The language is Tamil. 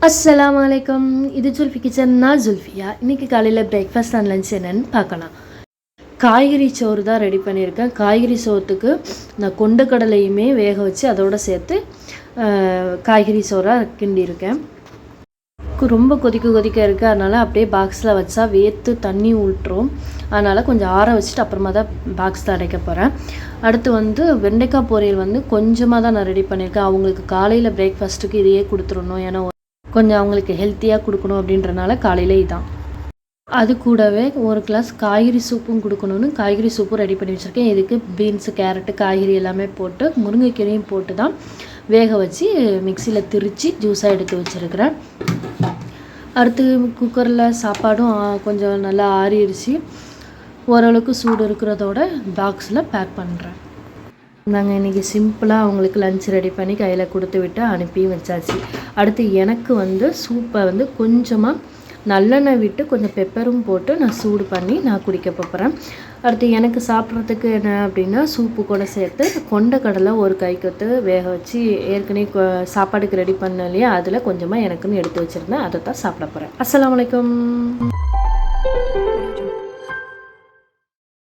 அஸ்ஸலாமு அலைக்கும். இது ஜுல்ஃபி கிச்சன். நான் ஜுல்ஃபியா. இன்றைக்கி காலையில் பிரேக்ஃபாஸ்ட் அண்ட் லஞ்ச் என்னென்னு பார்க்கலாம். காய்கறி சோறு தான் ரெடி பண்ணியிருக்கேன். காய்கறி சோற்றுக்கு நான் கொண்டக்கடலையுமே வேக வச்சு அதோடு சேர்த்து காய்கறி சோறாக கிண்டியிருக்கேன். ரொம்ப கொதிக்க இருக்குது, அதனால் அப்படியே பாக்ஸில் வச்சா வேர்த்து தண்ணி ஊற்றுரும். அதனால் கொஞ்சம் ஆற வச்சுட்டு அப்புறமா தான் பாக்ஸில் அடைக்க போகிறேன். அடுத்து வெண்டைக்காய் பொரியல் கொஞ்சமாக தான் நான் ரெடி பண்ணியிருக்கேன். அவங்களுக்கு காலையில் பிரேக்ஃபாஸ்ட்டுக்கு இதையே கொடுத்துடணும், ஏன்னா கொஞ்சம் அவங்களுக்கு ஹெல்த்தியாக கொடுக்கணும் அப்படின்றனால காலையில் இதான். அது கூடவே ஒரு கிளாஸ் காய்கறி சூப்பும் கொடுக்கணுன்னு காய்கறி சூப்பும் ரெடி பண்ணி வச்சுருக்கேன். இதுக்கு பீன்ஸு, கேரட்டு, காய்கறி எல்லாமே போட்டு முருங்கைக்கீரையும் போட்டு தான் வேக வச்சு மிக்சியில் திரித்து ஜூஸாக எடுத்து வச்சுருக்கிறேன். அடுத்து குக்கரில் சாப்பாடும் கொஞ்சம் நல்லா ஆறிடுச்சு. ஓரளவுக்கு சூடு இருக்கிறதோட பாக்ஸில் பேக் பண்ணுறேன். நாங்கள் இன்றைக்கி சிம்பிளாக அவங்களுக்கு லஞ்ச் ரெடி பண்ணி கையில் கொடுத்து விட்டு அனுப்பியும் வச்சாச்சு. அடுத்து எனக்கு சூப்பை கொஞ்சமாக நல்லெண்ணெய் விட்டு கொஞ்சம் பெப்பரும் போட்டு நான் சூடு பண்ணி நான் குடிக்க போகிறேன். அடுத்து எனக்கு சாப்பிட்றதுக்கு என்ன அப்படின்னா, சூப்பு கூட சேர்த்து கொண்டக்கடலை ஒரு கைக்கத்து வேக வச்சு ஏற்கனவே சாப்பாடுக்கு ரெடி பண்ண இல்லையா, அதில் கொஞ்சமாக எனக்குன்னு எடுத்து வச்சுருந்தேன். அதை தான் சாப்பிட போகிறேன். அஸ்ஸலாமு அலைக்கும்.